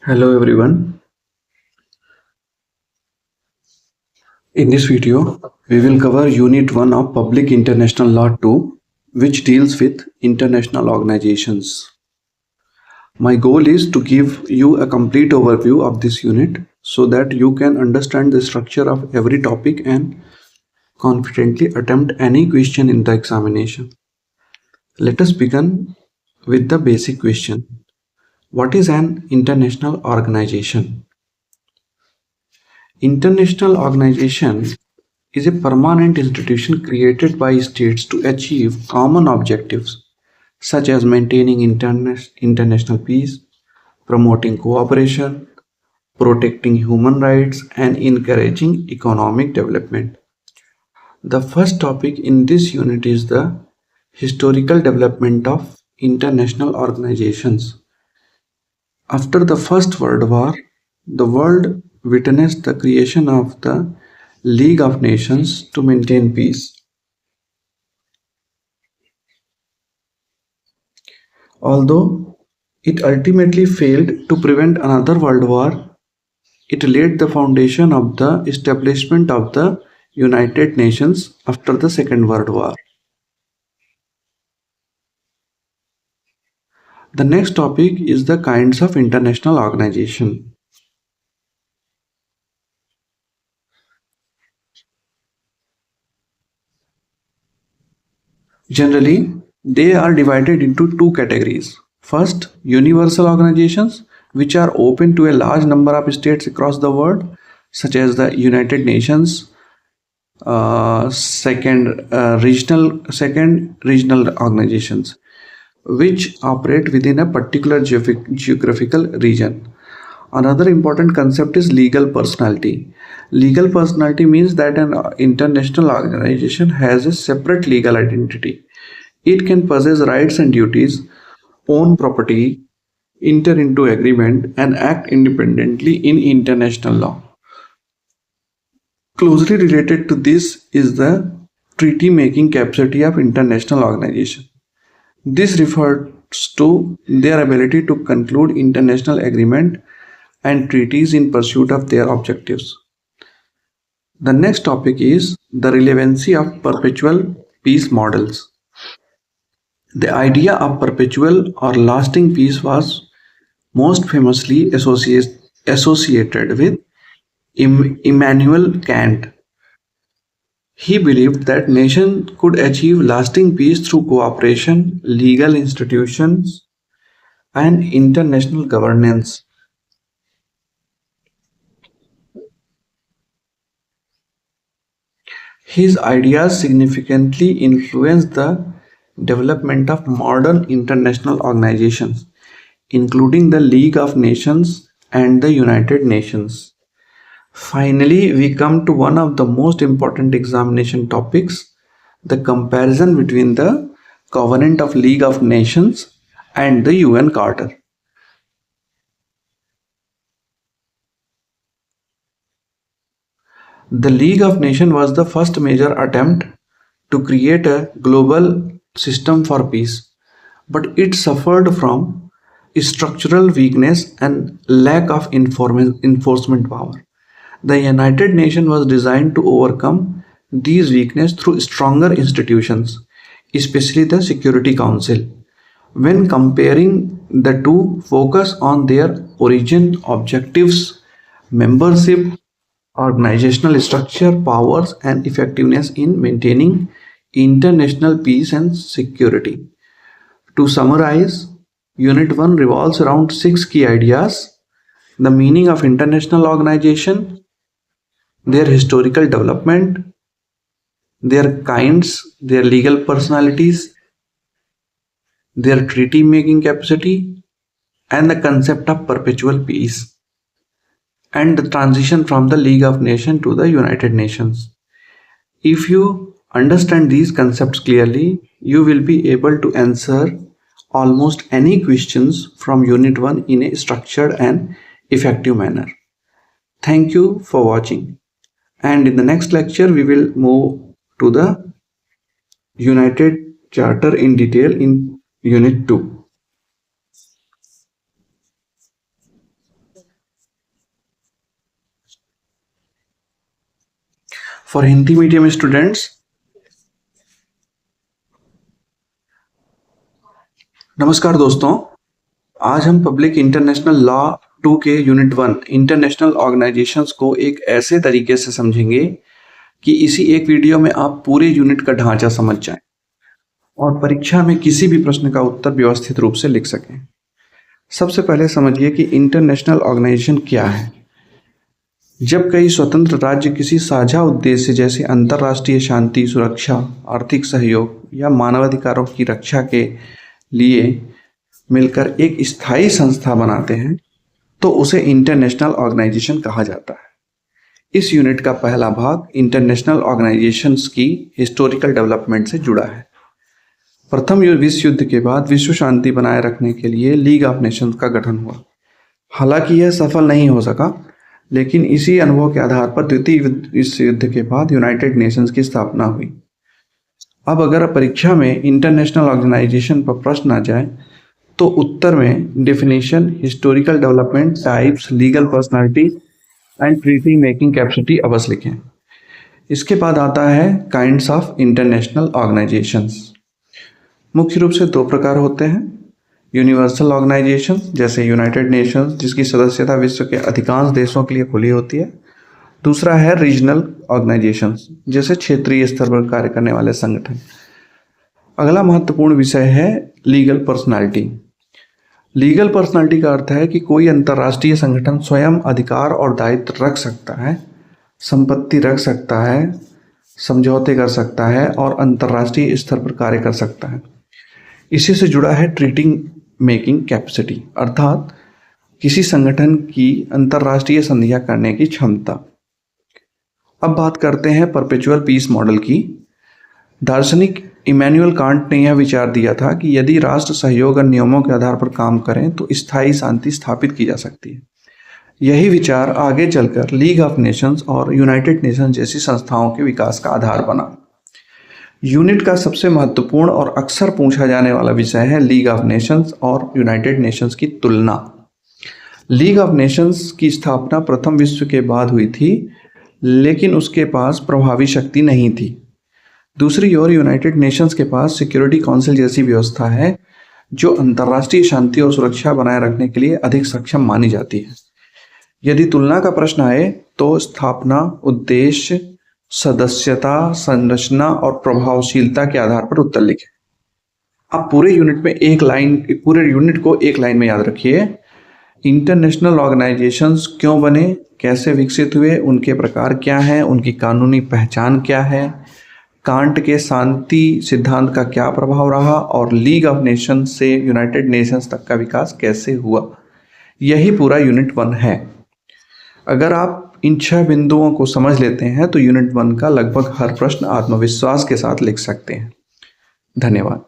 Hello everyone. In this video, we will cover Unit 1 of Public International Law 2, which deals with international organizations. My goal is to give you a complete overview of this unit so that you can understand the structure of every topic and confidently attempt any question in the examination. Let us begin with the basic question. What is an international organization? International organization is a permanent institution created by states to achieve common objectives such as maintaining international peace, promoting cooperation, protecting human rights, and encouraging economic development. The first topic in this unit is the historical development of international organizations. After the First World War, the world witnessed the creation of the League of Nations to maintain peace. Although it ultimately failed to prevent another world war, it laid the foundation of the establishment of the United Nations after the Second World War. The next topic is the kinds of international organization. Generally, they are divided into two categories. First, universal organizations, which are open to a large number of states across the world, such as the United Nations. Second, regional organizations, which operate within a particular geographical region. Another important concept is legal personality. Legal personality means that an international organization has a separate legal identity. It can possess rights and duties, own property, enter into agreement, and act independently in international law. Closely related to this is the treaty-making capacity of international organizations. This refers to their ability to conclude international agreement and treaties in pursuit of their objectives. The next topic is the relevancy of perpetual peace models. The idea of perpetual or lasting peace was most famously associated with Immanuel Kant. He believed that nations could achieve lasting peace through cooperation, legal institutions, and international governance. His ideas significantly influenced the development of modern international organizations, including the League of Nations and the United Nations. Finally, we come to one of the most important examination topics, the comparison between the Covenant of League of Nations and the UN Charter. The League of Nations was the first major attempt to create a global system for peace, but it suffered from structural weakness and lack of enforcement power. The United Nations was designed to overcome these weaknesses through stronger institutions, especially the Security Council. When comparing the two, focus on their origin, objectives, membership, organizational structure, powers, and effectiveness in maintaining international peace and security. To summarize, Unit 1 revolves around six key ideas: the meaning of international organization, their historical development, their kinds, their legal personalities, their treaty making capacity, and the concept of perpetual peace, and the transition from the League of Nations to the United Nations. If you understand these concepts clearly, you will be able to answer almost any questions from Unit 1 in a structured and effective manner. Thank you for watching. And in the next lecture, we will move to the United Charter in detail in Unit 2. For Hindi medium students, नमस्कार दोस्तों। आज हम public international law 2 के unit 1 international organisations को एक ऐसे तरीके से समझेंगे कि इसी एक वीडियो में आप पूरे यूनिट का ढांचा समझ जाएं और परीक्षा में किसी भी प्रश्न का उत्तर व्यवस्थित रूप से लिख सकें। सबसे पहले समझिए कि इंटरनेशनल ऑर्गेनाइजेशन क्या है। जब कई स्वतंत्र राज्य किसी साझा उद्देश्य जैसे अंतर्राष्ट्रीय शांति, सुरक्षा, आर्थिक सहयोग या मानवाधिकारों की रक्षा के लिए मिलकर एक स्थायी संस्था बनाते हैं तो उसे इंटरनेशनल ऑर्गेनाइजेशन कहा जाता है। इस यूनिट का पहला भाग इंटरनेशनल ऑर्गेनाइजेशंस की हिस्टोरिकल डेवलपमेंट से जुड़ा है। प्रथम विश्व युद्ध के बाद विश्व शांति बनाए रखने के लिए लीग ऑफ नेशंस का गठन हुआ। हालांकि यह सफल नहीं हो सका, लेकिन इसी अनुभव के आधार पर द्वितीय विश्व युद्ध के बाद यूनाइटेड नेशंस की स्थापना हुई। अब अगर परीक्षा में इंटरनेशनल ऑर्गेनाइजेशन पर प्रश्न आ जाए तो उत्तर में definition, historical development, types, legal personality and treaty making capacity अवश्य लिखें। इसके बाद आता है काइंड्स ऑफ इंटरनेशनल ऑर्गेनाइजेशंस। मुख्य रूप से दो प्रकार होते हैं। यूनिवर्सल ऑर्गेनाइजेशन जैसे यूनाइटेड नेशंस, जिसकी सदस्यता विश्व के अधिकांश देशों के लिए खुली होती है। दूसरा है रीजनल ऑर्गेनाइजेशंस, जैसे क्षेत्रीय स्तर पर कार्य करने वाले संगठन। अगला महत्वपूर्ण विषय है लीगल पर्सनालिटी। लीगल पर्सनालिटी का अर्थ है कि कोई अंतर्राष्ट्रीय संगठन स्वयं अधिकार और दायित्व रख सकता है, संपत्ति रख सकता है, समझौते कर सकता है और अंतर्राष्ट्रीय स्तर पर कार्य कर सकता है। इसी से जुड़ा है ट्रीटी मेकिंग कैपेसिटी, अर्थात किसी संगठन की अंतर्राष्ट्रीय संधियां करने की क्षमता। अब बात करते हैं परपेचुअल पीस मॉडल की। दार्शनिक इमैनुअल कांट ने यह विचार दिया था कि यदि राष्ट्र सहयोग और नियमों के आधार पर काम करें तो स्थायी शांति स्थापित की जा सकती है। यही विचार आगे चलकर लीग ऑफ नेशंस और यूनाइटेड नेशंस जैसी संस्थाओं के विकास का आधार बना। यूनिट का सबसे महत्वपूर्ण और अक्सर पूछा जाने वाला विषय है लीग ऑफ नेशंस और यूनाइटेड नेशंस की तुलना। लीग ऑफ नेशंस की स्थापना प्रथम विश्व के बाद हुई थी, लेकिन उसके पास प्रभावी शक्ति नहीं थी। दूसरी ओर यूनाइटेड नेशंस के पास सिक्योरिटी काउंसिल जैसी व्यवस्था है जो अंतर्राष्ट्रीय शांति और सुरक्षा बनाए रखने के लिए अधिक सक्षम मानी जाती है। यदि तुलना का प्रश्न आए तो स्थापना, उद्देश्य, सदस्यता, संरचना और प्रभावशीलता के आधार पर उत्तर लिखें। आप पूरे यूनिट को एक लाइन में याद रखिए। इंटरनेशनल ऑर्गेनाइजेशंस क्यों बने, कैसे विकसित हुए, उनके प्रकार क्या हैं, उनकी कानूनी पहचान क्या है, कांट के शांति सिद्धांत का क्या प्रभाव रहा और लीग ऑफ नेशंस से यूनाइटेड नेशंस तक का विकास कैसे हुआ। यही पूरा यूनिट 1 है। अगर आप इन 6 बिंदुओं को समझ लेते हैं तो यूनिट 1 का लगभग हर प्रश्न आत्मविश्वास के साथ लिख सकते हैं। धन्यवाद।